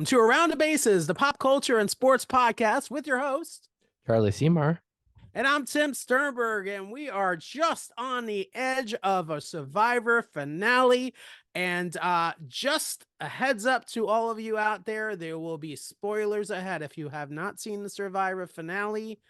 to Around the Bases, the pop culture and sports podcast with your host, Charlie Seymour. and I'm Tim Sternberg, and we are just on the edge of a Survivor finale. And just a heads up to all of you out there will be spoilers ahead. If you have not seen the Survivor finale,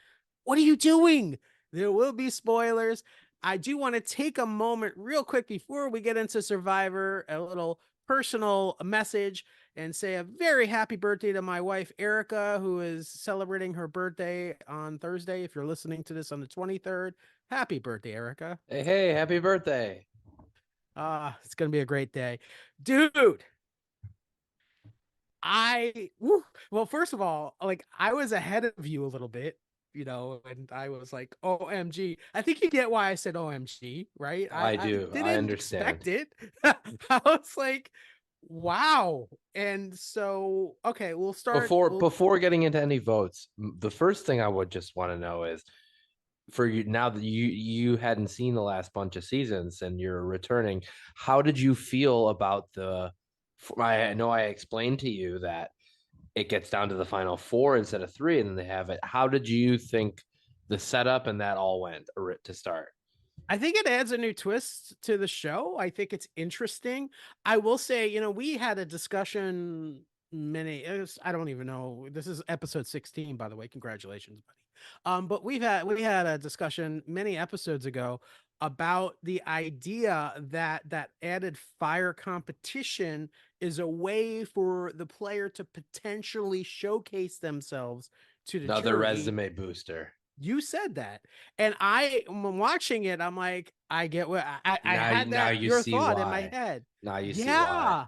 what are you doing? There will be spoilers. I do want to take a moment real quick before we get into Survivor, a little personal message, and say a very happy birthday to my wife, Erica, who is celebrating her birthday on Thursday. If you're listening to this on the 23rd, happy birthday, Erica. Hey, happy birthday. It's going to be a great day. Dude, well, first of all, like I was ahead of you a little bit, and I was like, OMG. I think you get why I said OMG, right? I do. I didn't understand. expect it. I was like, wow. And so, okay, we'll start. Before getting into any votes, the first thing I would just want to know is, for you, now that you hadn't seen the last bunch of seasons and you're returning, how did you feel about I know I explained to you that it gets down to the final four instead of three, and then they have it. How did you think the setup and that all went to start? I think it adds a new twist to the show. I think it's interesting. I will say, we had a discussion I don't even know. This is episode 16, by the way. Congratulations, buddy. But we had a discussion many episodes ago about the idea that added fire competition is a way for the player to potentially showcase themselves to the Another jury. resume booster. You said that, and when watching it, I'm like, I get what I had that your thought in my head. Now you see why.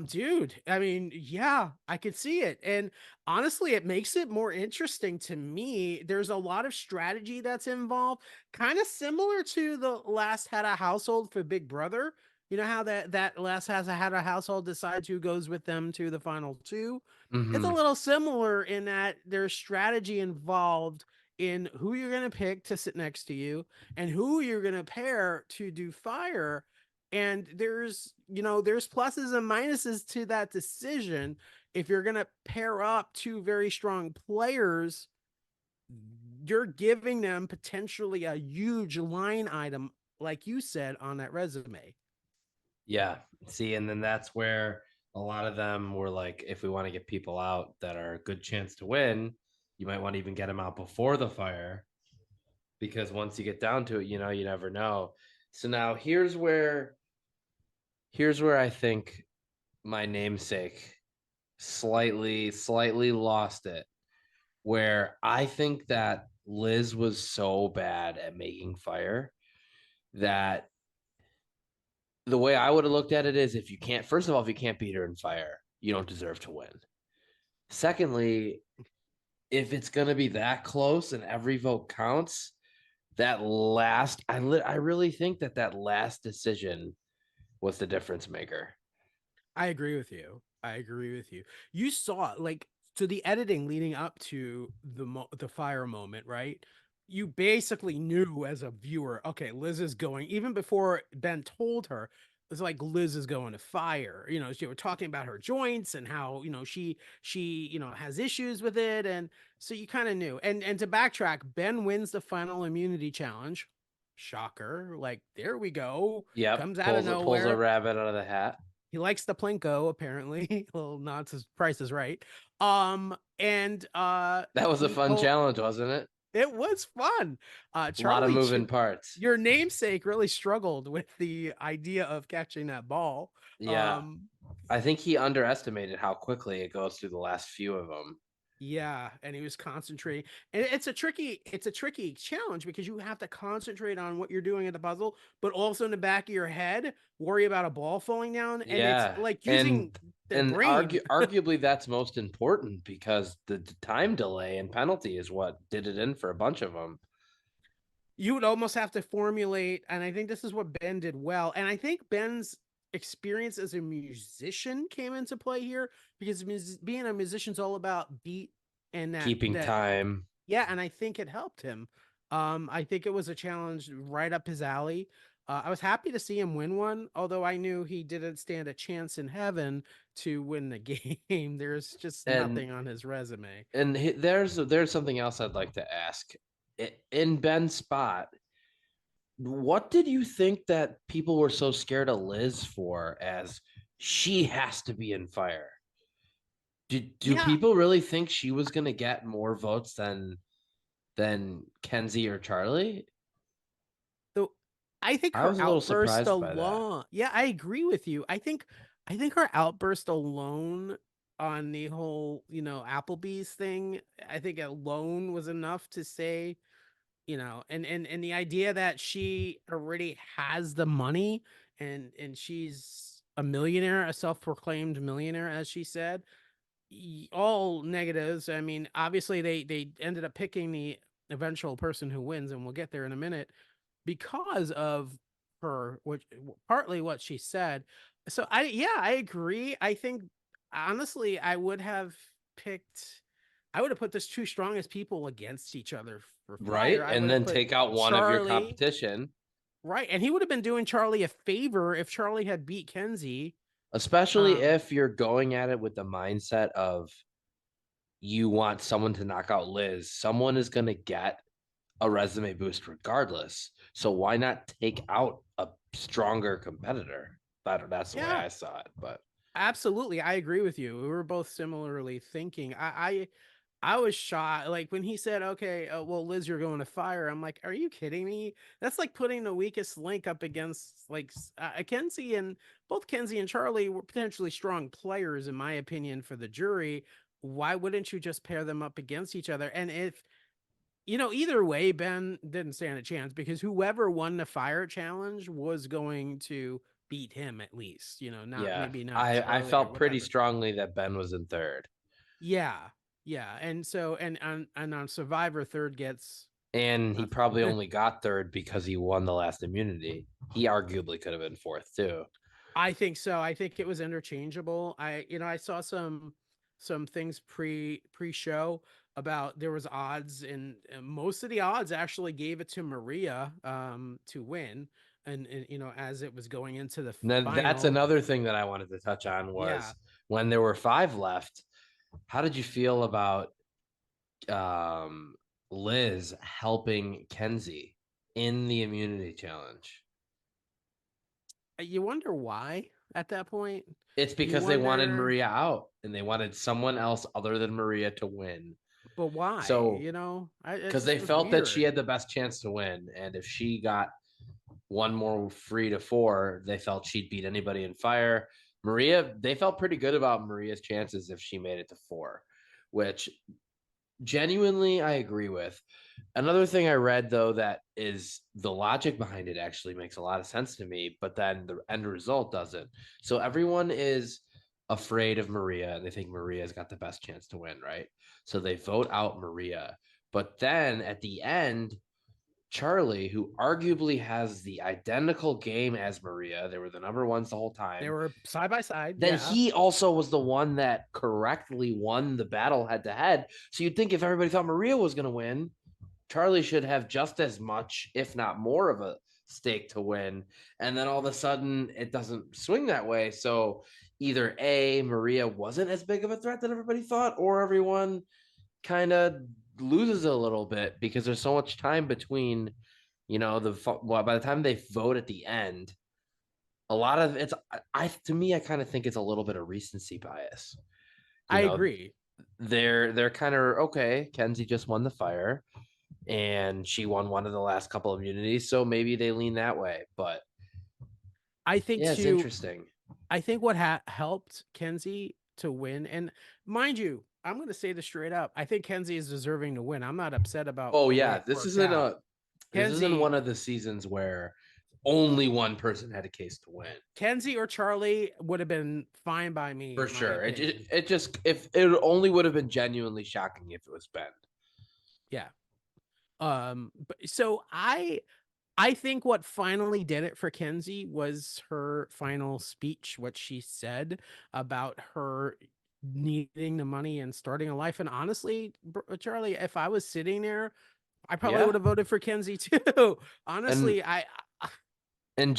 Dude, I mean, yeah, I could see it. And honestly, it makes it more interesting to me. There's a lot of strategy that's involved, kind of similar to the last had a household for Big Brother. You know how that last has had a household decides who goes with them to the final two. Mm-hmm. It's a little similar in that there's strategy involved in who you're going to pick to sit next to you and who you're going to pair to do fire. And there's pluses and minuses to that decision. If you're going to pair up two very strong players, you're giving them potentially a huge line item, like you said, on that resume. Yeah. See, and then that's where a lot of them were like, if we want to get people out that are a good chance to win, you might want to even get them out before the fire, because once you get down to it, you never know. So now here's where I think my namesake slightly lost it, where I think that Liz was so bad at making fire that the way I would have looked at it is, if you can't beat her in fire, you don't deserve to win. Secondly, if it's going to be that close and every vote counts, I really think that last decision was the difference maker. I agree with you. You saw to the editing leading up to the fire moment, right? You basically knew as a viewer, okay, Liz is going, even before Ben told her, it's like Liz is going to fire. She were talking about her joints and how, she has issues with it. And so you kind of knew. And to backtrack, Ben wins the final immunity challenge. Shocker. Like, there we go. Yep. Comes out of nowhere. Pulls a rabbit out of the hat. He likes the Plinko, apparently. A little nods his Price is Right. That was a fun challenge, wasn't it? It was fun. Charlie, a lot of moving parts. Your namesake really struggled with the idea of catching that ball. Yeah. I think he underestimated how quickly it goes through the last few of them. Yeah, and he was concentrating. And it's a tricky challenge because you have to concentrate on what you're doing at the puzzle, but also in the back of your head, worry about a ball falling down. And it's like using the brain. Arguably that's most important, because the time delay and penalty is what did it in for a bunch of them. You would almost have to formulate, and I think this is what Ben did well. And I think Ben's experience as a musician came into play here, because being a musician's all about beat and keeping time. Yeah, and I think it helped him. I think it was a challenge right up his alley. I was happy to see him win one, although I knew he didn't stand a chance in heaven to win the game. There's just And nothing on his resume. there's something else I'd like to ask. In Ben's spot, what did you think that people were so scared of Liz for, as she has to be in fire? Do Yeah, people really think she was going to get more votes than Kenzie or Charlie? the I think I her was a little outburst surprised by that. alone. Yeah, I agree with you. I think her outburst alone on the whole, Applebee's thing, I think alone was enough to say, and the idea that she already has the money and she's a millionaire, a self-proclaimed millionaire, as she said, all negatives. I mean, obviously they ended up picking the eventual person who wins, and we'll get there in a minute because of her, which partly what she said. So yeah, I agree. I think honestly, I would have put this two strongest people against each other for fire. Right? I And would have then put take out one of your Charlie, competition, right, and he would have been doing Charlie a favor if Charlie had beat Kenzie. especially Um, if you're going at it with the mindset of you want someone to knock out Liz. Someone is going to get a resume boost regardless. So why not take out a stronger competitor? That's the way yeah, I saw it. But absolutely. I agree with you. We were both similarly thinking. I was shocked. Like when he said, "Okay, well, Liz, you're going to fire." I'm like, "Are you kidding me?" That's like putting the weakest link up against like Kenzie, and both Kenzie and Charlie were potentially strong players, in my opinion, for the jury. Why wouldn't you just pair them up against each other? And if either way, Ben didn't stand a chance because whoever won the fire challenge was going to beat him at least. Not yeah, maybe not I Charlie or felt pretty whatever. strongly that Ben was in third. Yeah. Yeah. And so and on Survivor, third gets And he nothing. probably only got third because he won the last immunity. He arguably could have been fourth too. I think so. I think it was interchangeable. I saw some things pre-show about there was odds, and most of the odds actually gave it to Maria to win, and as it was going into the And then that's final. another thing that I wanted to touch on Yeah. was when there were five left. How did you feel about um, Liz helping Kenzie in the immunity challenge? You wonder why at that point. It's You because they wanted wonder, Maria out and they wanted someone else other than Maria to win. but why? So, It because they just was felt that she weird. had the best chance to win. And if she got one more 3 to 4, they felt she'd beat anybody in fire. Maria, they felt pretty good about Maria's chances if she made it to 4, which genuinely I agree with. Another thing I read though that is the logic behind it actually makes a lot of sense to me, but then the end result doesn't. So everyone is afraid of Maria and they think Maria's got the best chance to win, right? So they vote out Maria. But then at the end, Charlie, who arguably has the identical game as Maria, they were the number ones the whole They time. were side by side. Then Yeah. he also was the one that correctly won the battle head to head. So you'd think if everybody thought Maria was going to win, Charlie should have just as much, if not more, of a stake to win. And then all of a sudden, it doesn't swing that way. So either A, Maria wasn't as big of a threat that everybody thought, or everyone kind of loses a little bit because there's so much time between, by the time they vote at the end, a lot of it's, I to me, I kind of think it's a little bit of recency bias. You I know, agree. they're kind of okay. Kenzie just won the fire and she won one of the last couple of immunities, so maybe they lean that way. But I think yeah, it's too. interesting. I think what helped Kenzie to win, and mind you, I'm going to say this straight up. I think Kenzie is deserving to win. I'm not upset about Oh the way yeah, it worked out. this isn't Kenzie, one of the seasons where only one person had a case to win. Kenzie or Charlie would have been fine by me, For in my sure. opinion. It just, if it only would have been genuinely shocking if it was Ben. Yeah. But so I think what finally did it for Kenzie was her final speech, what she said about her needing the money and starting a life. And honestly, Charlie, if I was sitting there, I probably Yeah. would have voted for Kenzie too. And Honestly, And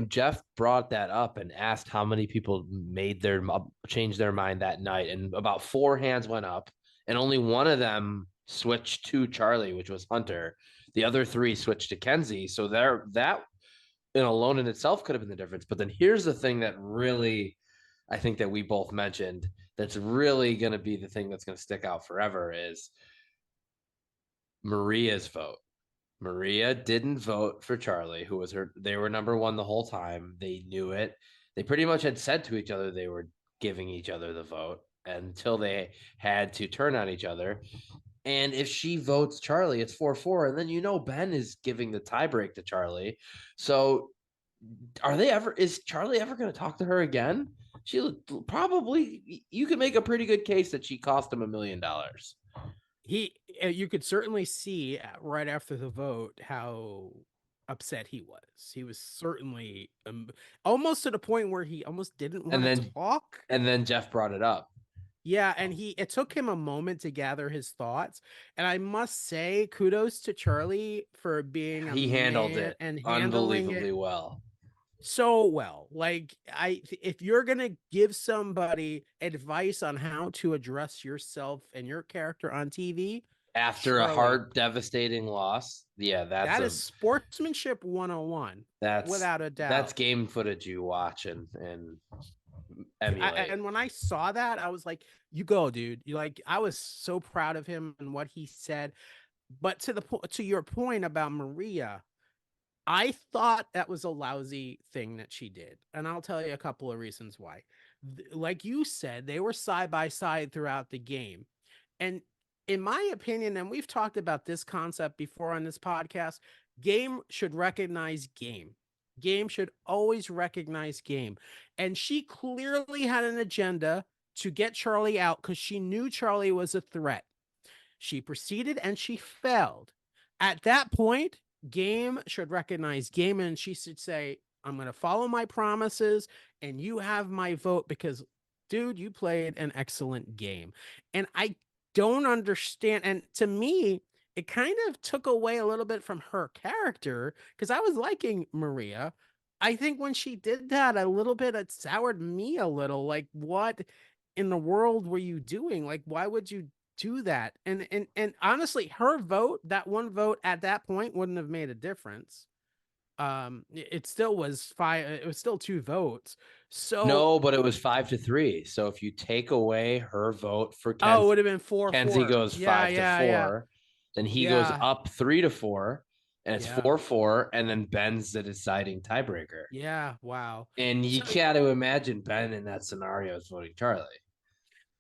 Jeff brought that up and asked how many people made their changed their mind that night, and about four hands went up, and only one of them switched to Charlie, which was Hunter. The other three switched to Kenzie. So there, that alone in itself could have been the difference. But then here's the thing that really, I think that we both mentioned, that's really going to be the thing that's going to stick out forever is Maria's vote. Maria didn't vote for Charlie, who was her. They were number one the whole time. They knew it. They pretty much had said to each other they were giving each other the vote until they had to turn on each other. And if she votes Charlie, it's 4-4. And then Ben is giving the tiebreak to Charlie. So is Charlie ever going to talk to her again? She probably, you could make a pretty good case that she cost him $1 million. You could certainly see right after the vote how upset he was. He was certainly almost to the point where he almost didn't And want to then talk. and then Jeff brought it up. Yeah, and it took him a moment to gather his thoughts. And I must say, kudos to Charlie for being a He handled man it and handling unbelievably it well. so well. Like, if you're gonna give somebody advice on how to address yourself and your character on TV, After a Charlie, hard, devastating loss, yeah, that is sportsmanship 101, that's without a that's doubt. game footage you watch and emulate. And when I saw that, I was like, "You go, dude!" You like, I was so proud of him and what he said. But to your point about Maria, I thought that was a lousy thing that she did, and I'll tell you a couple of reasons why. Like you said, they were side by side throughout the game, and in my opinion, and we've talked about this concept before on this podcast, game should recognize game. Game should always recognize game. And she clearly had an agenda to get Charlie out because she knew Charlie was a threat. She proceeded and she failed. At that point, game should recognize game and she should say, I'm going to follow my promises and you have my vote because, dude, you played an excellent game. And I don't understand. And to me, it kind of took away a little bit from her character because I was liking Maria. I think when she did that, a little bit, it soured me a little. Like, what in the world were you doing? Like, why would you do that? And honestly, her vote, that one vote at that point wouldn't have made a difference. It still was five, it was still two votes. So No, but it was 5-3. So if you take away her vote for it would have been four Kenzie four. goes Yeah, five to yeah, yeah. four, then he goes Yeah. up 3-4, and it's Yeah. 4-4, and then Ben's the deciding tiebreaker. Yeah. Wow. And you So got to imagine Ben in that scenario is voting Charlie.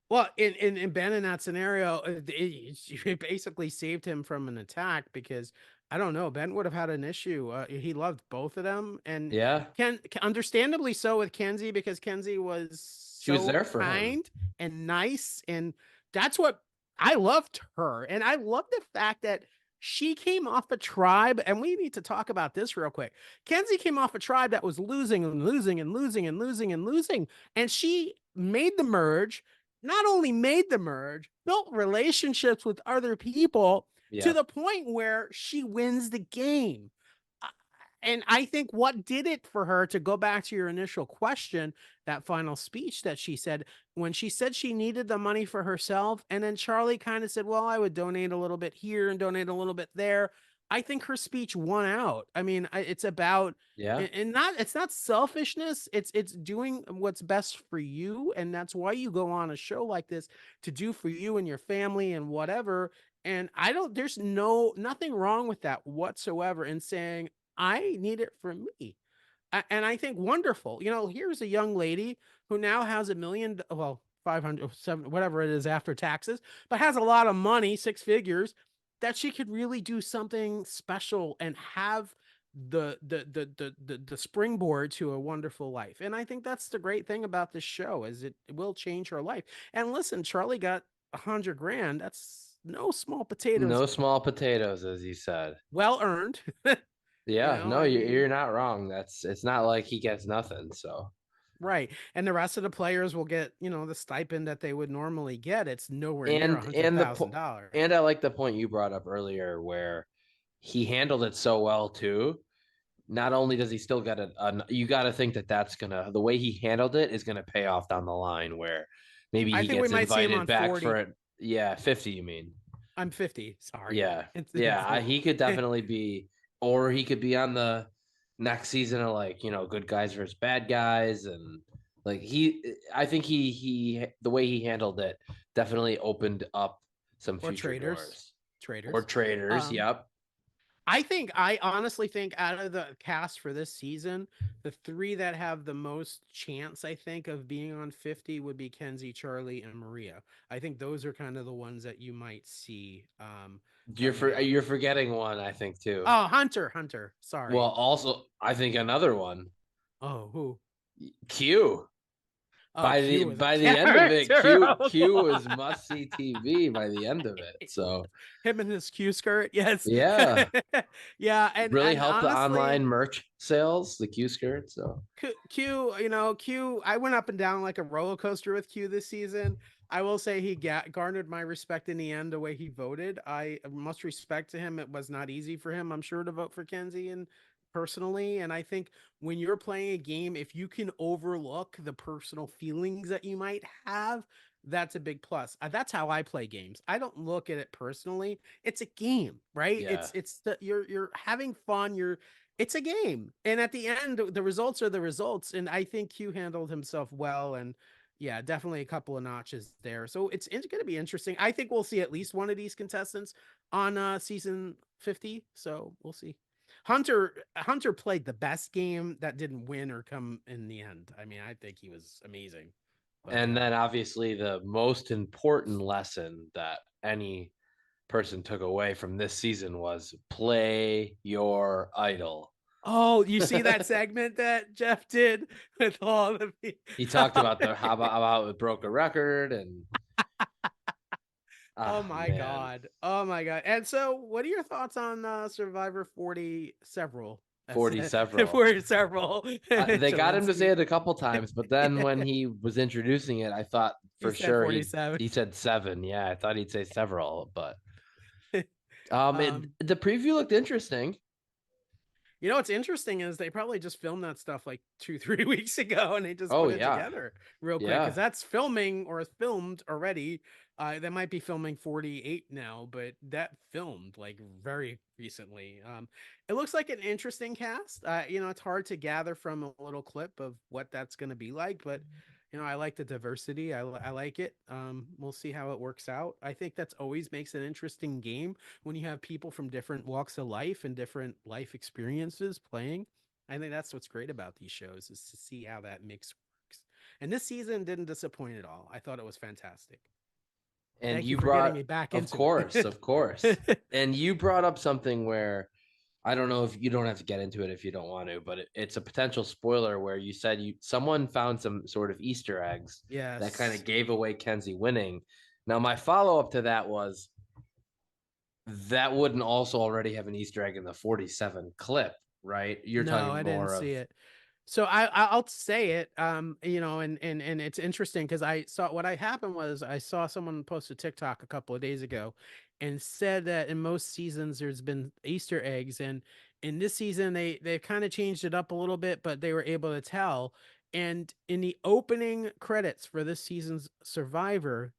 well, in Ben in that scenario, it basically saved him from an attack because I don't know, Ben would have had an issue. He loved both of them, and Yeah, can understandably so with Kenzie because Kenzie was she was so there for him. kind and nice, and that's what I loved her, and I love the fact that she came off a tribe, and we need to talk about this real quick. Kenzie came off a tribe that was losing and losing and losing and losing and losing, and she made the merge, not only made the merge, built relationships with other people to Yeah. the point where she wins the game. And I think what did it for her, to go back to your initial question, that final speech that she said, when she said she needed the money for herself, and then Charlie kind of said, well, I would donate a little bit here and donate a little bit there. I think her speech won out. I mean, it's about, Yeah. and not, it's not selfishness. It's doing what's best for you. And that's why you go on a show like this, to do for you and your family and whatever. And I don't, there's nothing wrong with that whatsoever in saying, I need it for me. And I think wonderful. Here's a young lady who now has a million, well, 500, 7, whatever it is after taxes, but has a lot of money, six figures, that she could really do something special and have the springboard to a wonderful life. And I think that's the great thing about this show, is it will change her life. And listen, Charlie got 100 grand. That's no small potatoes. No small potatoes, as you said. Well earned. Yeah, no, I you're mean, not wrong. It's not like he gets nothing. So, right. And the rest of the players will get, the stipend that they would normally get. It's nowhere near a and hundred and the thousand and dollars. I like the point you brought up earlier where he handled it so well too. not only does he still got you got to think that that's gonna the way he handled it is gonna pay off down the line where maybe I he think we gets might see him invited on back 40. for it. Yeah, 50. You mean? I'm 50. Sorry. Yeah, It's yeah. He could definitely be, or he could be on the next season of like good guys versus bad guys, and like I think the way he handled it definitely opened up some or future traders. doors or Traders. traders. Um, Yep. I honestly think out of the cast for this season, the three that have the most chance, I think, of being on 50 would be Kenzie, Charlie, and Maria. I think those are kind of the ones that you might see coming out. You're forgetting one, I think too. Oh, Hunter. Well, Sorry. also I think another one, Oh, who? Q. Oh, Q was a By the end of it, character. Q was must see TV by the end of it. So Him in his Q skirt. Yes. yeah, Yeah, really and helped the honestly, online merch sales, the Q skirt. So Q, Q, I went up and down like a roller coaster with Q this season. I will say he garnered my respect in the end the way he voted. I must respect to him. It was not easy for him, I'm sure, to vote for Kenzie and personally. And I think when you're playing a game, if you can overlook the personal feelings that you might have, that's a big plus. That's how I play games. I don't look at it personally. It's a game, right? yeah. You're having fun. It's a game. And at the end, the results are the results. And I think Q handled himself well. And yeah, definitely a couple of notches there. So it's going to be interesting. I think we'll see at least one of these contestants on season 50. So we'll see. Hunter played the best game that didn't win or come in the end. I mean, I think he was amazing. But And then obviously the most important lesson that any person took away from this season was play your idol. oh, you see that segment that Jeff did with all the He talked about the how about it broke a record and Oh ah my man, god. Oh my god. And so what are your thoughts on Survivor 40 several? That's 40 several. 40 several. They got him to say Chalinsky. it a couple times, but then when he was introducing it, I thought He for said sure 47. he said seven. Yeah, I thought he'd say several, but um the preview looked interesting. What's interesting is they probably just filmed that stuff like 2 3 weeks ago and they just Oh put it yeah, together real quick because yeah. that's filming or filmed already. They might be filming 48 now, but that filmed like very recently. It looks like an interesting cast. It's hard to gather from a little clip of what that's going to be like, but I like the diversity. I like it. We'll see how it works out. I think that's always makes an interesting game when you have people from different walks of life and different life experiences playing. I think that's what's great about these shows is to see how that mix works. And this season didn't disappoint at all. I thought it was fantastic. And Thank you you for getting brought, me back of into course, it. of course. And you brought up something where I don't know if you don't have to get into it if you don't want to, but it's a potential spoiler where you said someone found some sort of Easter eggs that kind of Yes. gave away Kenzie winning. Now, my follow up to that was that wouldn't also already have an Easter egg in the 47 clip, right? You're No, talking I didn't more see of it. So I'll say it. And it's interesting because I saw what I happened was I saw someone post a TikTok a couple of days ago and said that in most seasons there's been Easter eggs, and in this season they've kind of changed it up a little bit, but they were able to tell. And in the opening credits for this season's Survivor,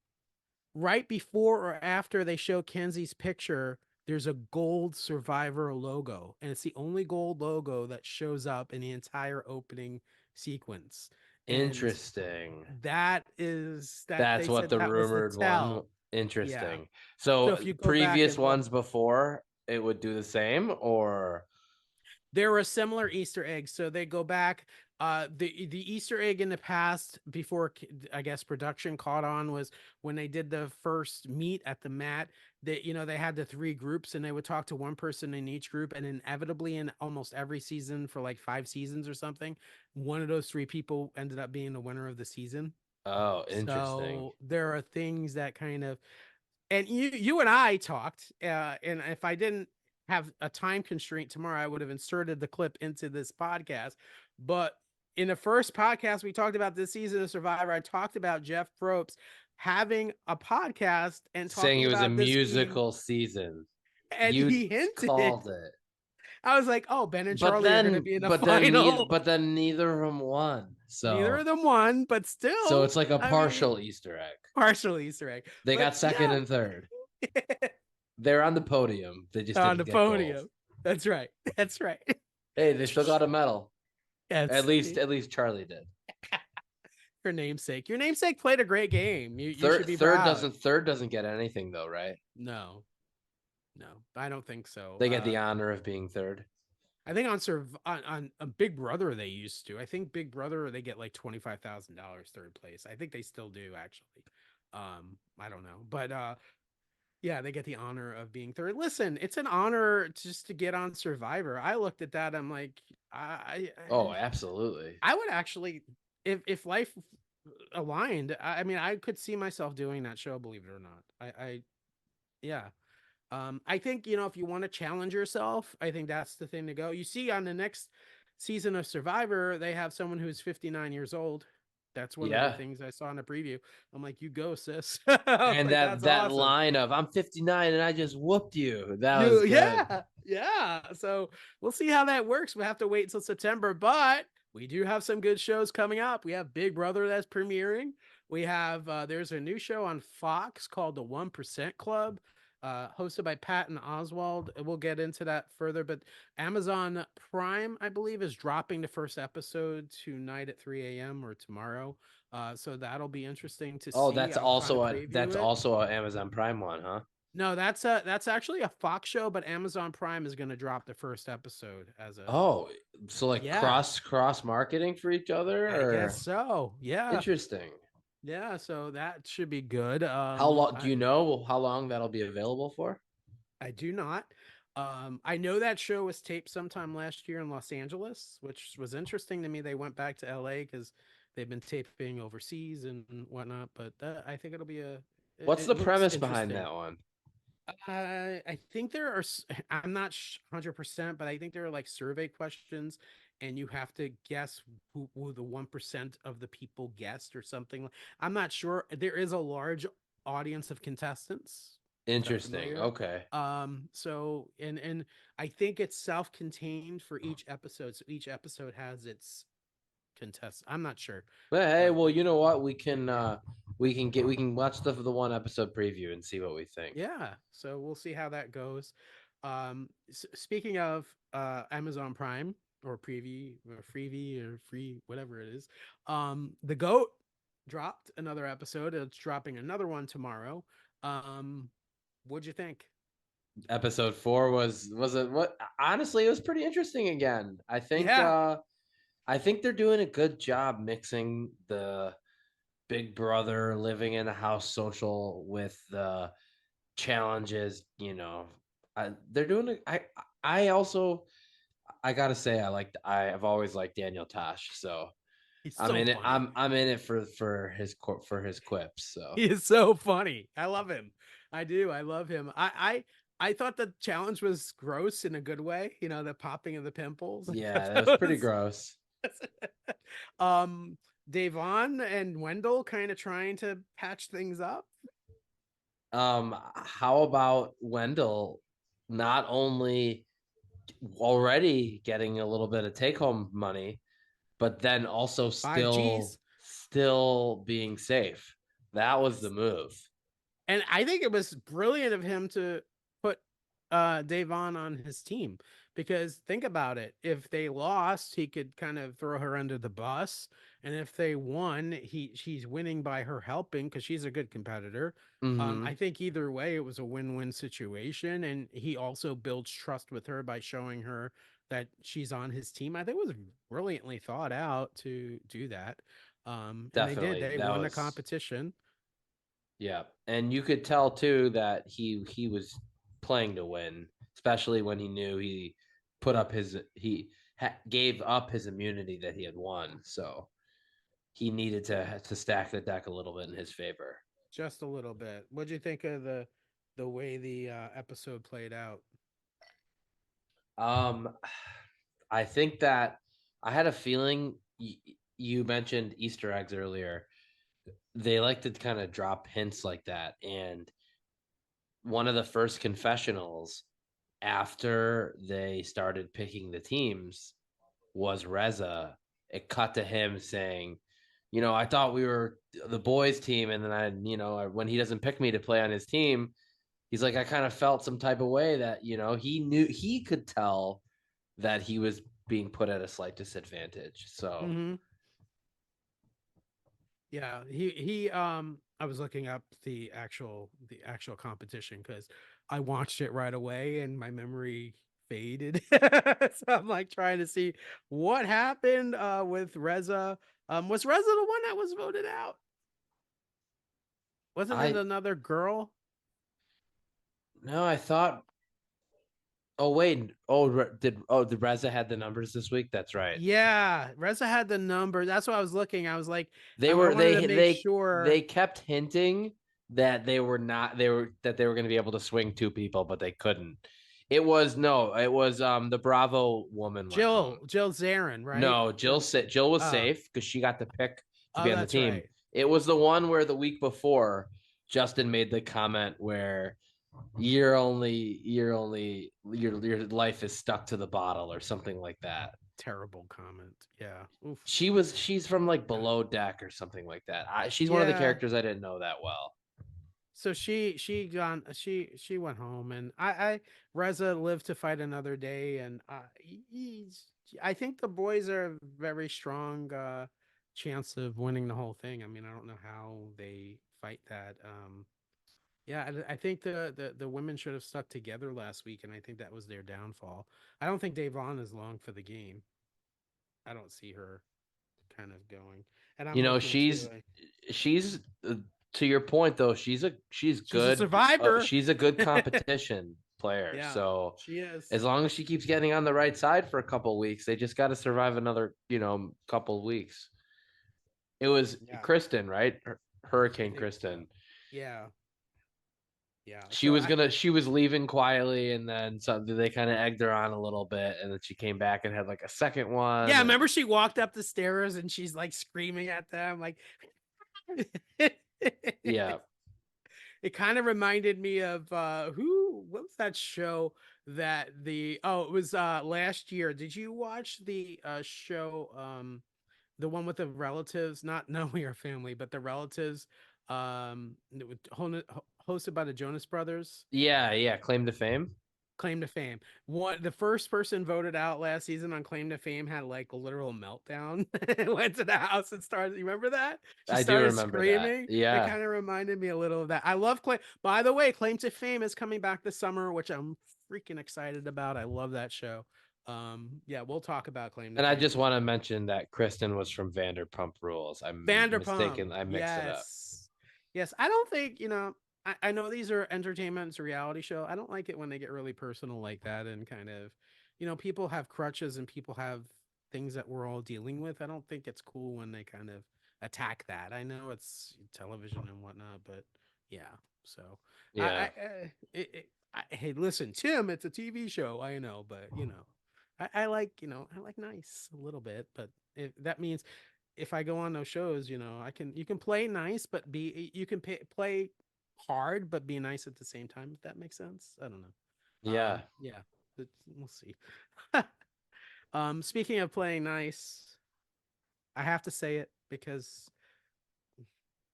right before or after they show Kenzie's picture, there's a gold Survivor logo, and it's the only gold logo that shows up in the entire opening sequence. And interesting. that That's they what said the that was the rumored one. tell. Yeah. Interesting. So So if you go back previous and look, ones before it would do the same, or there were similar Easter eggs. So they go back. The Easter egg in the past, before I guess production caught on, was when they did the first meet at the mat. They had the three groups, and they would talk to one person in each group, and inevitably, in almost every season for like 5 seasons or something, one of those three people ended up being the winner of the season. oh, interesting. So there are things that kind of, and you and I talked, and if I didn't have a time constraint tomorrow, I would have inserted the clip into this podcast. But in the first podcast we talked about this season of Survivor, I talked about Jeff Probst having a podcast and Saying talking it was a about this being, musical season. and You he hinted called it. I was like, oh, Ben and But Charlie are going to then, be in the but then, neither, final. but then neither of them won. Neither of So, them won, but so still, it's like a I mean, partial Easter egg. partial Easter egg. They But got second yeah, and third. They're on the podium. They just on didn't the get gold. podium. That's right. That's right. Hey, they still got a medal. Yes, At least Charlie did. your namesake. Your namesake played a great game. You should Third, be proud. third doesn't get anything though, right? No, no, I don't think so. They get the honor of being third. I think on Big Brother they used to. I think Big Brother they get like $25,000 third place. I think they still do actually. I don't know, but yeah, they get the honor of being third. Listen, it's an honor just to get on Survivor. I looked at that. I'm like, Oh, absolutely. I would actually, if life aligned. I mean, I could see myself doing that show. Believe it or not, yeah. I think, if you want to challenge yourself, I think that's the thing to go. You see, on the next season of Survivor, they have someone who's 59 years old. That's one of the Yeah. things I saw in the preview. I'm like, you go, sis. I was And like, that's that awesome. line of "I'm 59 and I just whooped you." That was You, good. yeah, yeah. So we'll see how that works. We'll have to wait until September, but we do have some good shows coming up. We have Big Brother that's premiering. We have there's a new show on Fox called The 1% Club, hosted by Patton Oswald. We'll get into that further, but Amazon Prime, I believe, is dropping the first episode tonight at 3 a.m. or tomorrow. So that'll be interesting to Oh, see. I'm trying to preview that's it. also an Amazon Prime one, huh? No, that's actually a Fox show, but Amazon Prime is going to drop the first episode as a Oh, so like yeah, cross marketing for each other, I guess or so. Yeah, interesting. yeah. So that should be good. How long do you know how long that'll be available for? I do not. I know that show was taped sometime last year in Los Angeles, which was interesting to me. They went back to LA because they've been taping overseas and whatnot. But I think it'll be What's it the looks premise behind interesting. that one? I think there are, I'm not 100%, but I think there are like survey questions and you have to guess who the 1% of the people guessed or something. I'm not sure. There is a large audience of contestants. Sound Interesting. familiar? Okay. So and I think it's self-contained for each episode. So each episode has its contest. I'm not sure, But hey, but well, you know what? We can watch the one episode preview and see what we think. yeah, so we'll see how that goes. Speaking of Amazon Prime or Preview or Freebie or Free, whatever it is, The Goat dropped another episode. It's dropping another one tomorrow. What'd you think? Episode 4 was it what honestly it was pretty interesting again. Yeah, I think they're doing a good job mixing the Big Brother living in the house social with the challenges, they're doing it. I also I gotta say I've always liked Daniel Tosh, so he's I'm so in it. funny. I'm in it for his quips. So He is so funny. I love him. I do. I love him. I thought the challenge was gross in a good way. The popping of the pimples. I thought yeah, that was that pretty was gross. um Davon and Wendell kind of trying to patch things up. How about Wendell not only already getting a little bit of take home money, but then also Five G's. still being safe. That was the move. And I think it was brilliant of him to put Davon on his team because think about it. If they lost, he could kind of throw her under the bus. And if they won, she's winning by her helping because she's a good competitor. I Mm-hmm. think either way, it was a win-win situation. And he also builds trust with her by showing her that she's on his team. I think it was brilliantly thought out to do that. And they did. Definitely. They That won the was competition. yeah. And you could tell too that he was playing to win, especially when he knew he put up his gave up his immunity that he had won. So he needed to stack the deck a little bit in his favor. Just a little bit. What'd you think of the way the episode played out? Um, I think that I had a feeling you mentioned Easter eggs earlier. They like to kind of drop hints like that. And one of the first confessionals, after they started picking the teams was Reza. It cut to him saying, I thought we were the boys team, and then when he doesn't pick me to play on his team, he's like, I kind of felt some type of way that he could tell that he was being put at a slight disadvantage. So Mm-hmm. Yeah, he I was looking up the actual competition because I watched it right away and my memory faded. So I'm like trying to see what happened with Reza. Was Reza the one that was voted out? Wasn't it I another girl? no, I thought. Oh wait, did Reza had the numbers this week? That's right. Yeah, Reza had the number. That's what I was looking. I was like, They I were wanted to make they sure. kept hinting that they were going to be able to swing two people, but they couldn't. It was the Bravo woman went home. Jill Zarin, right? No, Jill was Oh, safe because she got the pick to be oh, on the that's team. right. It was the one where the week before Justin made the comment where your life is stuck to the bottle or something like that. Terrible comment. Yeah. Oof. She's from like below deck or something like that. She's one of the Yeah. characters I didn't know that well. So she went home, and I Reza lived to fight another day, and I think the boys are a very strong chance of winning the whole thing. I mean, I don't know how they fight that. Yeah, I think the women should have stuck together last week, and I think that was their downfall. I don't think Davon is long for the game. I don't see her kind of going, and I'm You know, hoping too. she's to your point though. She's a survivor. She's a good competition player. Yeah, So she is. as long as she keeps getting on the right side for a couple weeks, they just got to survive another couple weeks. It was Yeah, Kristen, right? I Hurricane think so. Kristen. Yeah, yeah. She So was gonna she was leaving quietly, and then they kind of egged her on a little bit, and then she came back and had like a second one. yeah, And remember she walked up the stairs and she's like screaming at them, like yeah, it kind of reminded me of what was that show that it was last year. Did you watch the show the one with the relatives, not No We Are Family, but the relatives hosted by the Jonas Brothers? yeah. Claim to fame. Claim to Fame. What the first person voted out last season on Claim to Fame had like a literal meltdown. Went to the house and started. You remember that? She I do started remember that. screaming. It Yeah, kind of reminded me a little of that. I love Claim. By the way, Claim to Fame is coming back this summer, which I'm freaking excited about. I love that show. Yeah, we'll talk about Claim to and I Fame just for want to sure. mention that Kristen was from Vanderpump Rules. I'm Vanderpump. mistaken. I mixed it up. Yes. Yes. I don't think, I know these are entertainment, it's a reality show. I don't like it when they get really personal like that and kind of, people have crutches and people have things that we're all dealing with. I don't think it's cool when they kind of attack that. I know it's television and whatnot, but yeah. So Yeah, hey, listen, Tim, it's a TV show. I know, but I like, I like nice a little bit, but that means if I go on those shows, you can play nice, but you can play hard, but be nice at the same time. If that makes sense, I don't know. yeah, Yeah, we'll see. Speaking of playing nice, I have to say it because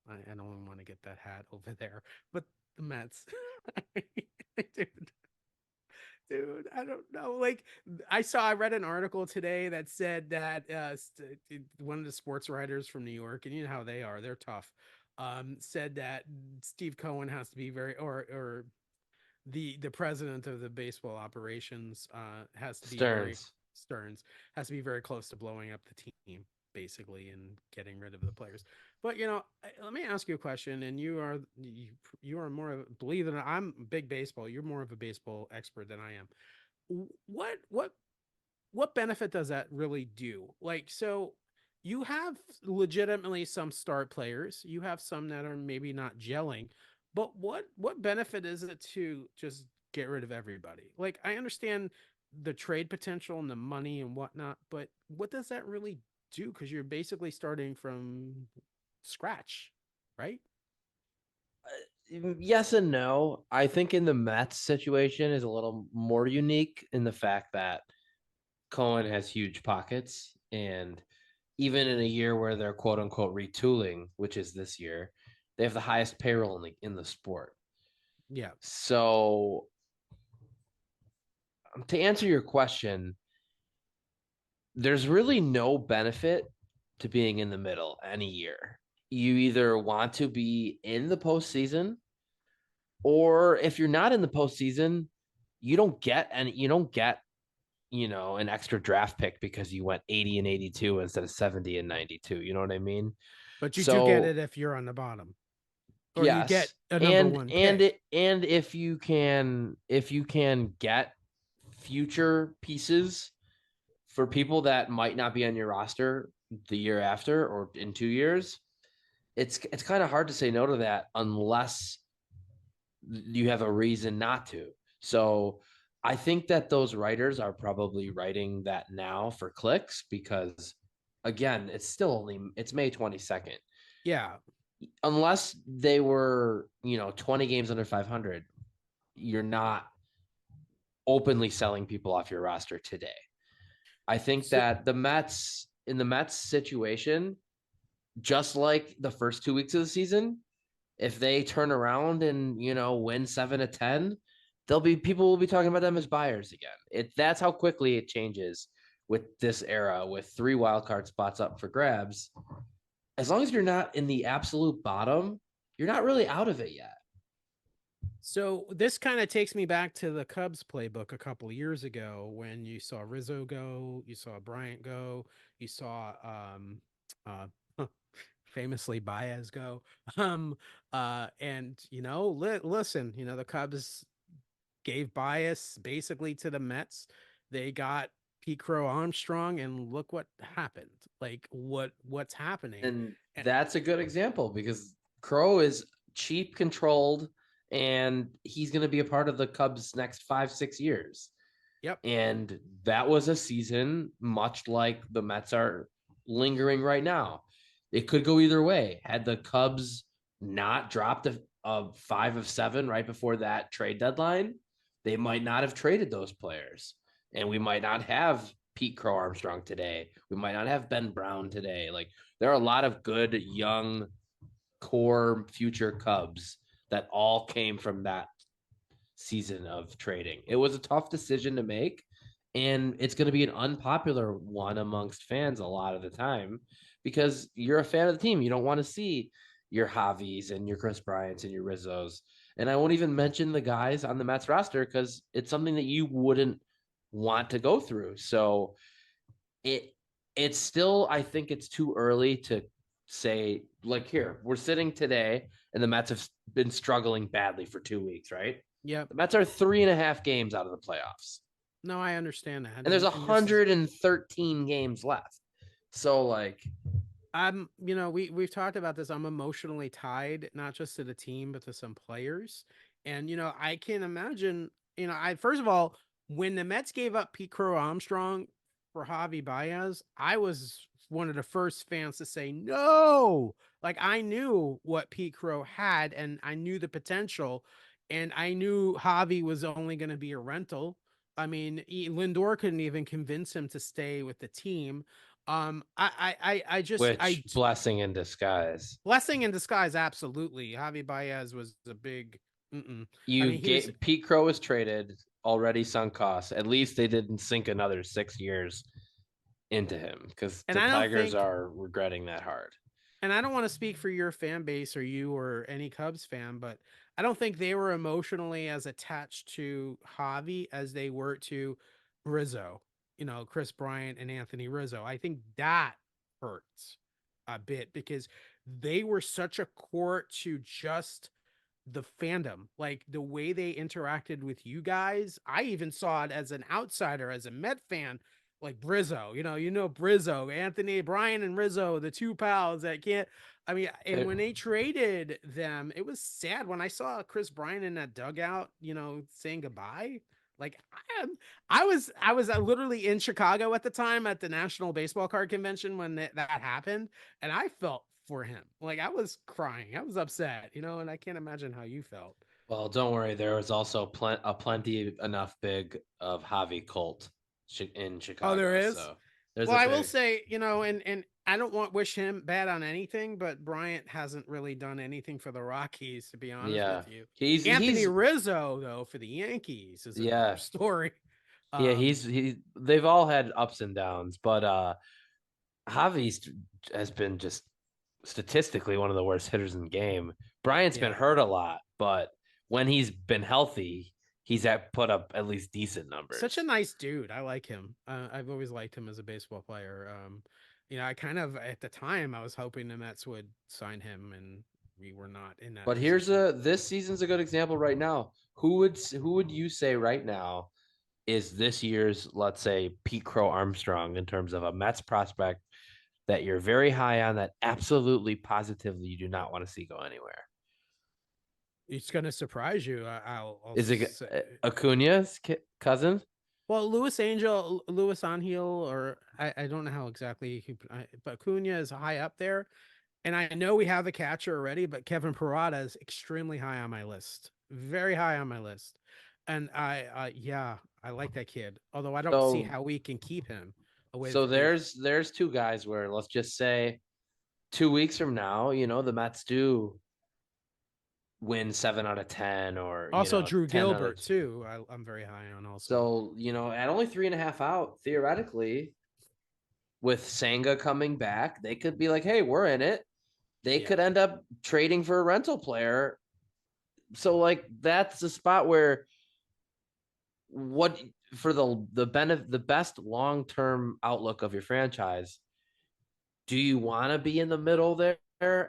I don't want to get that hat over there, but the Mets, dude, dude, I don't know. Like I read an article today that said that one of the sports writers from New York, and you know how they are, they're tough. Said that Steve Cohen has to be very, or the president of the baseball operations has to be very Stearns. Stearns has to be very close to blowing up the team basically and getting rid of the players. But let me ask you a question. And you are more of, believe it or not, I'm big baseball. You're more of a baseball expert than I am. What benefit does that really do? Like, so you have legitimately some star players, you have some that are maybe not gelling, but what benefit is it to just get rid of everybody? Like, I understand the trade potential and the money and whatnot, but what does that really do? Because you're basically starting from scratch, right? Yes and no. I think in the Mets situation is a little more unique in the fact that Cohen has huge pockets, and even in a year where they're quote unquote retooling, which is this year, they have the highest payroll in the sport. Yeah. So to answer your question, there's really no benefit to being in the middle any year. You either want to be in the postseason, or if you're not in the postseason, you don't get an extra draft pick because you went 80 and 82 instead of 70 and 92. You know what I mean? But you do get So it if you're on the bottom, or you get yes, a number and one and pick. it and if you can get future pieces for people that might not be on your roster the year after or in 2 years, it's kind of hard to say no to that unless you have a reason not to. So I think that those writers are probably writing that now for clicks because again, it's May 22nd. Yeah. Unless they were, 20 games under 500, you're not openly selling people off your roster today. I think So that in the Mets situation, just like the first 2 weeks of the season, if they turn around and win 7 to 10, there'll be people will be talking about them as buyers again. That's how quickly it changes with this era with 3 wildcard spots up for grabs. As long as you're not in the absolute bottom, you're not really out of it yet. So this kind of takes me back to the Cubs playbook a couple of years ago when you saw Rizzo go, you saw Bryant go, you saw uh famously Baez go. And listen, the Cubs gave Baez basically to the Mets. They got Pete Crow Armstrong and look what happened. Like what's happening. And And that's a good example because Crow is cheap controlled and he's going to be a part of the Cubs next 5, 6 years. yep. And that was a season much like the Mets are lingering right now. It could go either way. Had the Cubs not dropped a 5 of 7 right before that trade deadline, they might not have traded those players. And we might not have Pete Crow Armstrong today. We might not have Ben Brown today. Like there are a lot of good young core future Cubs that all came from that season of trading. It was a tough decision to make, and it's going to be an unpopular one amongst fans a lot of the time because you're a fan of the team. You don't want to see your Javis and your Chris Bryants and your Rizzos. And I won't even mention the guys on the Mets roster because it's something that you wouldn't want to go through. So it it's still, I think it's too early to say, like, here we're sitting today and the Mets have been struggling badly for 2 weeks, right? Yep. The Mets are 3.5 games out of the playoffs, No, I understand that. and there's And this is 113 games left. So, like, we've talked about this. I'm emotionally tied not just to the team but to some players. And I can imagine, I first of all, when the Mets gave up Pete Crow Armstrong for Javi Baez, I was one of the first fans to say no. Like I knew what Pete Crow had and I knew the potential and I knew Javi was only going to be a rental. I mean, Lindor couldn't even convince him to stay with the team. I just, which blessing in disguise. blessing in disguise. Absolutely. Javi Baez was a big, I You mean, he was, get Pete Crow was traded already sunk costs. At least they didn't sink another 6 years into him because and the I don't Tigers think, are regretting that hard. and I don't want to speak for your fan base or you or any Cubs fan, but I don't think they were emotionally as attached to Javi as they were to Rizzo, Chris Bryant and Anthony Rizzo. I think that hurts a bit because they were such a core to just the fandom, like the way they interacted with you guys. I even saw it as an outsider, as a Met fan, like Brizzo. Brizzo, Anthony, Brian, and Rizzo, the two pals that can't. I mean, and It, when they traded them, it was sad when I saw Chris Bryant in that dugout, saying goodbye. Like I was literally in Chicago at the time at the National Baseball Card Convention when that happened, and I felt for him. Like I was crying. I was upset, and I can't imagine how you felt. Well, don't worry. There was also a plenty enough big of Javi Colt in Oh, there Chicago. is. So there's Well, a I will big. say, and I don't want wish him bad on anything, but Bryant hasn't really done anything for the Rockies, to be honest Yeah, with you. Anthony he's Rizzo, though, for the Yankees is another yeah, story. yeah. Um, They've all had ups and downs, but Javi has been just statistically one of the worst hitters in the game. Bryant's been yeah, hurt a lot, but when he's been healthy, he's at put up at least decent such a numbers. nice dude. I like him. I've always liked him as a baseball player. I kind of at the time I was hoping the Mets would sign him, and we were not in that But here's position. a this season's a good example right now. Who would you say right now is this year's, let's say, Pete Crow Armstrong in terms of a Mets prospect that you're very high on that absolutely positively you do not want to see go anywhere? It's going to surprise you. I'll Is it say. Acuna's cousin? Well, Louis Angel, or I don't know how exactly, but Acuna is high up there. And I know we have a catcher already, but Kevin Parada is extremely high on my list, very high on my list. And yeah, I like that kid. Although I don't see So how we can keep him away so from the. there's two guys where let's just say 2 weeks from now, the Mets do win 7 out of 10 or Also, Drew 10 out of Gilbert too. I'm very high on also. so at only 3.5 out, theoretically, with Sanga coming back, they could be like, hey, we're in it. They Yeah. could end up trading for a rental player. So like that's the spot where what for the best long-term outlook of your franchise, do you want to be in the middle there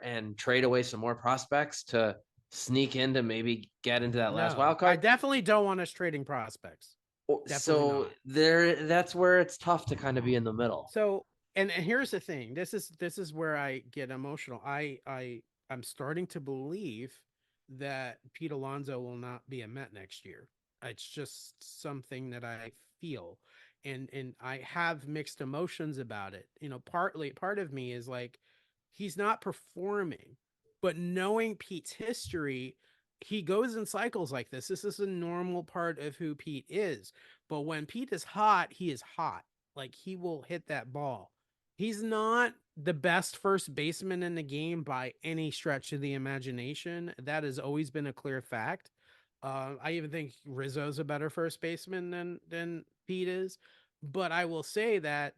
and trade away some more prospects to sneak in to maybe get into that last No, wild I card? definitely don't want us trading prospects. Definitely So not. that's where it's tough to kind of be in the middle. So, and here's the thing. This is where I get emotional. I'm starting to believe that Pete Alonso will not be a Met next year. It's just something that I feel, and I have mixed emotions about it. Part of me is like he's not performing, but knowing Pete's history, he goes in cycles like this. This is a normal part of who Pete is. But when Pete is hot, he is hot. Like he will hit that ball. He's not the best first baseman in the game by any stretch of the imagination. That has always been a clear fact. I even think Rizzo's a better first baseman than Pete is. But I will say that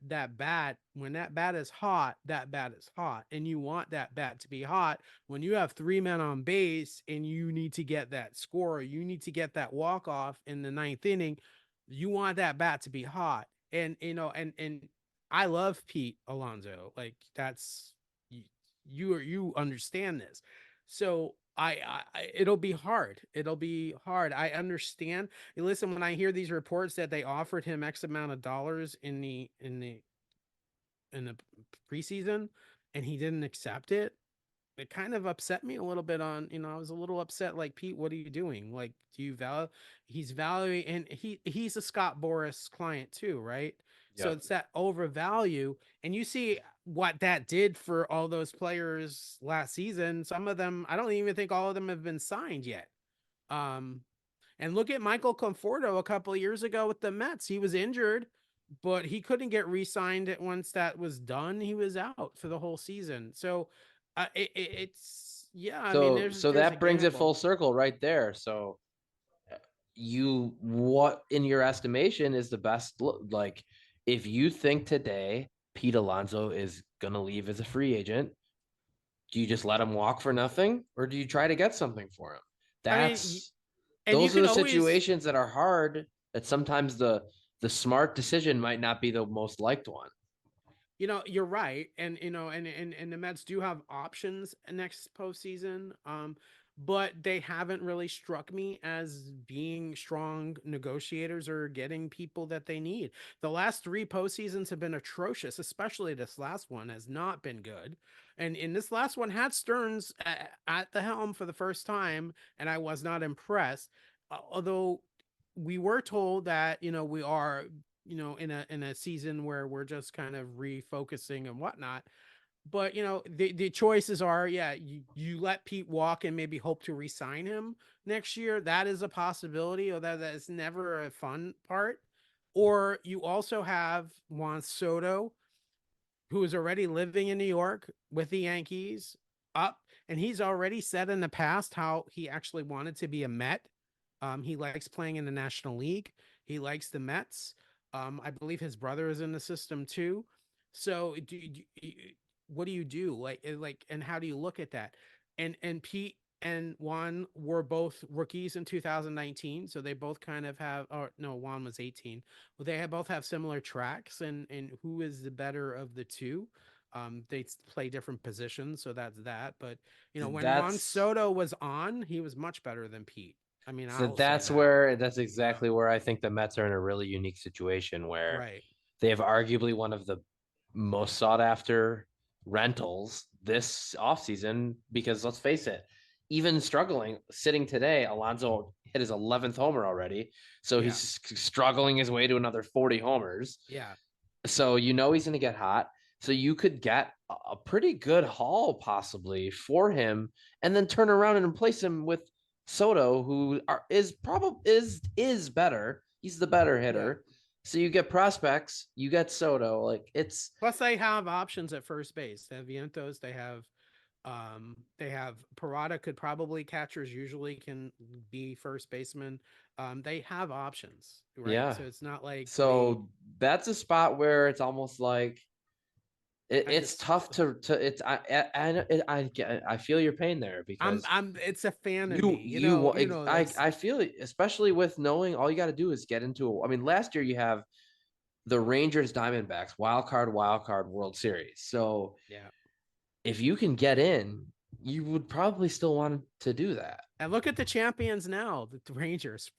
when that bat is hot, that bat is hot, and you want that bat to be hot when you have three men on base and you need to get that score, you need to get that walk off in the ninth inning. You want that bat to be hot, and and I love Pete Alonso. Like that's you understand this. So it'll be hard. It'll be hard. I understand. Listen, when I hear these reports that they offered him X amount of dollars in the preseason and he didn't accept it, it kind of upset me a little bit. I was a little upset. Like, Pete, what are you doing? Like, do you value? He's valuing, and he's a Scott Boras client too, right? So Yep. it's that overvalue, and you see what that did for all those players last season. Some of them, I don't even think all of them have been signed yet. Um, and look at Michael Conforto a couple of years ago with the Mets. He was injured, but he couldn't get re-signed once that was done. He was out for the whole season. So it's yeah. I mean, So there's a that brings it gamble. full circle right there. So what in your estimation is the best look? Like if you think today Pete Alonso is gonna leave as a free agent, do you just let him walk for nothing or do you try to get something for him? I mean, That's and you those are can the always situations that are hard that sometimes the smart decision might not be the most liked one. you're right, and and the Mets do have options next postseason. But they haven't really struck me as being strong negotiators or getting people that they need. The last three postseasons have been atrocious, especially this last one has not been good. And in this last one had Stearns at the helm for the first time, and I was not impressed. Although we were told that we are in a season where we're just kind of refocusing and whatnot. but the choices are, yeah, you let Pete walk and maybe hope to re-sign him next year. That is a possibility, or that is never a fun part. Or you also have Juan Soto, who is already living in New York with the Yankees up, and he's already said in the past how he actually wanted to be a Met. He likes playing in the National League. He likes the Mets. I believe his brother is in the system too. So, what do you do? And how do you look at that? And Pete and Juan were both rookies in 2019, so they both kind of have. Or no, Juan was 18. Well, they have both have similar tracks, and who is the better of the two? They play different positions, so that's that. But when Juan That's Soto was on, he was much better than Pete. I mean, so I'll say that. that's Yeah. exactly where I think the Mets are in a really unique situation where Right. they have arguably one of the most sought after rentals this offseason because let's face it, even struggling sitting today, Alonso hit his 11th homer already. So Yeah. he's struggling his way to another 40 homers. Yeah. So he's going to get hot. So you could get a pretty good haul possibly for him, and then turn around and replace him with Soto, who is probably is better. He's the better Yeah. hitter. So you get prospects, you get Soto. Like it's Plus, they have options at first base. They have Vientos. They have Parada. Could probably catchers usually can be first baseman. They have options, right? yeah. So it's not like they. So that's a spot where it's almost like I it's just. tough to it's I feel your pain there because I'm. It's a fan in You me. you You know this. I feel it, especially with knowing all you got to do is get into I mean, last year you have the Rangers Diamondbacks wild card World Series. So Yeah. if you can get in, you would probably still want to do that. And look at the champions now, the Rangers.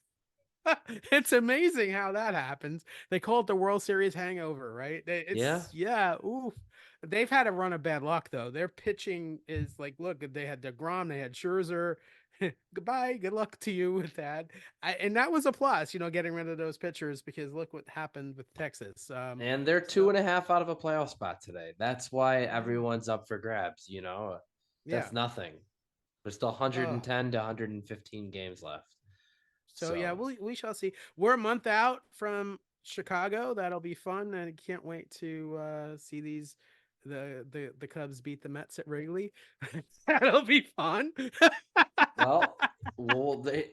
It's amazing how that happens. They call it the World Series hangover, right? Yeah. It's yeah, oof. They've had a run of bad luck though. Their pitching is like, look, they had DeGrom, they had Scherzer. Goodbye, good luck to you with that. And that was a plus, getting rid of those pitchers because look what happened with Texas. And they're two So and a half out of a playoff spot today. That's why everyone's up for grabs. yeah. That's nothing. There's still Uh, 110 to 115 games left. so yeah, So, we shall see. We're a month out from Chicago. That'll be fun, and I can't wait to see the Cubs beat the Mets at Wrigley. That'll be fun.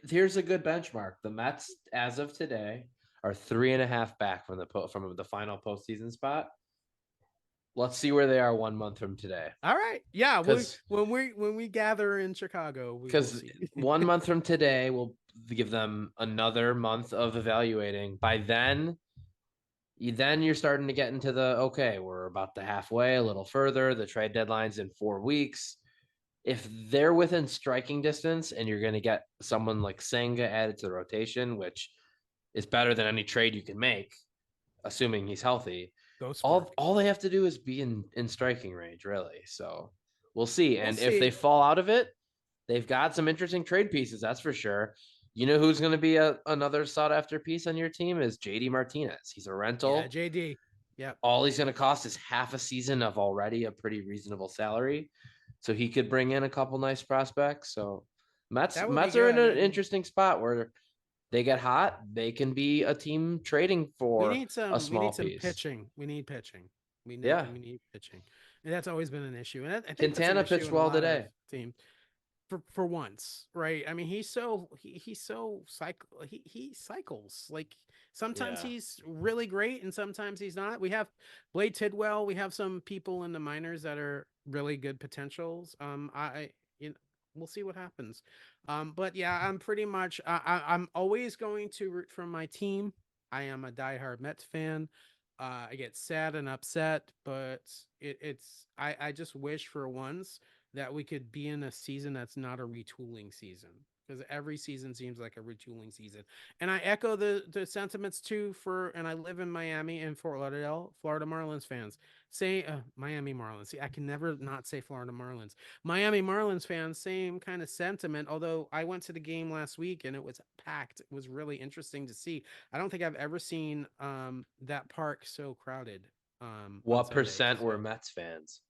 here's a good benchmark. The Mets, as of today, are 3.5 back from the final postseason spot. Let's see where they are 1 month from today. All right, yeah. We Because when we gather in Chicago, we will because see. 1 month from today will give them another month of evaluating. By then you're starting to get into the okay, we're about the halfway, a little further. The trade deadline's in 4 weeks. If they're within striking distance and you're going to get someone like Senga added to the rotation, which is better than any trade you can make, assuming he's healthy, Go all Spark. all they have to do is be in striking range, really. So we'll see. We'll And if they see. fall out of it, they've got some interesting trade pieces, that's for sure. You know who's going to be another sought after piece on your team is JD Martinez. He's a Yeah, rental. JD. Yep. All he's going to cost is half a season of already a pretty reasonable salary. So he could bring in a couple nice prospects. So Mets That would be Mets are in good. an And interesting spot where they get hot, they can be a team trading for a we need small some piece. pitching. We need pitching. Yeah. We need pitching. And that's always been an issue. And I think that's an Quintana issue pitched in a well lot of today. teams. For once, right? I mean, he's so he cycles. Like sometimes Yeah. he's really great and sometimes he's not. We have Blade Tidwell, we have some people in the minors that are really good potentials. We'll see what happens. But yeah, I'm pretty much I'm always going to root for my team. I am a diehard Mets fan. I get sad and upset, but I just wish for once that we could be in a season that's not a retooling season, because every season seems like a retooling season. And I echo the sentiments too and I live in Miami and Fort Lauderdale, Florida Marlins fans. Say Miami Marlins. See, I can never not say Florida Marlins. Miami Marlins fans, same kind of sentiment. Although I went to the game last week and it was packed. It was really interesting to see. I don't think I've ever seen that park so crowded on What Sunday. percent were So Mets fans?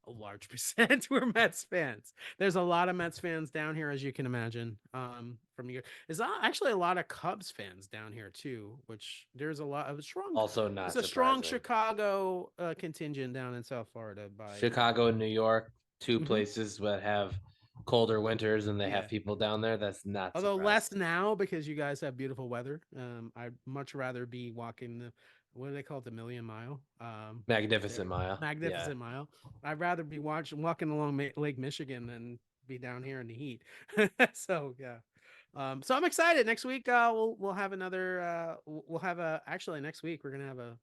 a large percent were Mets fans. There's a lot of Mets fans down here, as you can imagine. From you, there's actually a lot of Cubs fans down here too. Which there's a lot of strong. Also There's not a strong surprising. Chicago contingent down in South Florida. By Chicago and New York, two Mhm. places that have colder winters and they have Yeah. people down there. That's not Although less surprising. now because you guys have beautiful weather. I'd much rather be walking the what do they call it, the Million Mile? Magnificent There, Mile. Yeah. Magnificent Mile. I'd rather be walking along Lake Michigan than be down here in the heat. So yeah. So I'm excited. Next week, we'll have another. We'll have a actually next week we're gonna have a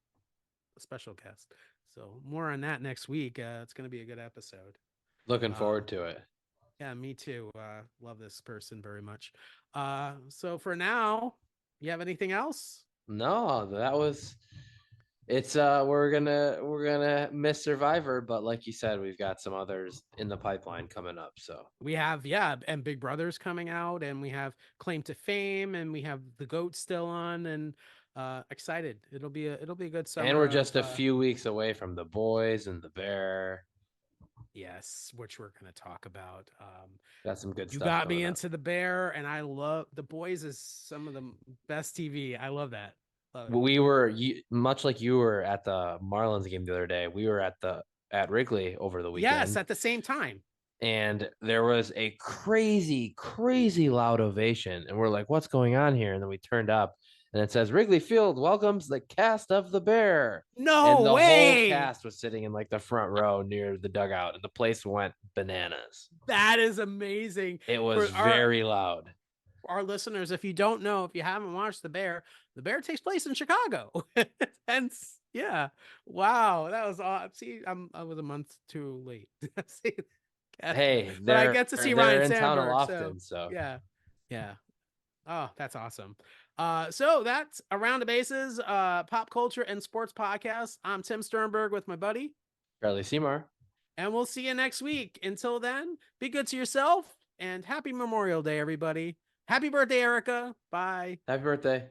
special guest. So more on that next week. It's gonna be a good episode. Looking forward Um, to it. yeah, me too. Love this person very much. So for now, you have anything else? No, that was it's we're gonna miss Survivor, but like you said, we've got some others in the pipeline coming up. So We have, yeah, and Big Brother's coming out, and we have Claim to Fame, and we have The Goat still on, and excited. It'll be a good and summer we're of just a few weeks away from the boys and the bear. yes, which we're gonna talk about. Got some good You stuff got me coming up. into The Bear, and I love The Boys is some of the best TV. I love that. Love it. We were much like you were at the Marlins game the other day. We were at Wrigley over the Yes, weekend, at the same time. and there was a crazy, crazy loud ovation. And we're like, what's going on here? And then we turned up and it says Wrigley Field welcomes the cast of the Bear. No And the whole way. cast was sitting in like the front row near the dugout, and the place went bananas. That is amazing. It was For our very loud. our listeners, if you don't know, if you haven't watched The Bear takes place in Chicago. Hence, yeah. Wow, that was awesome. See, I was a month too late. See, Hey, but I they're get to see they're Ryan in town Sandberg, so often, so yeah, yeah. Oh, that's awesome. So that's Around the Bases, pop culture and sports podcast. I'm Tim Sternberg with my buddy, Charlie Seymour. and we'll see you next week. Until then, be good to yourself and happy Memorial Day, everybody. Happy birthday, Erica. Bye. Happy birthday.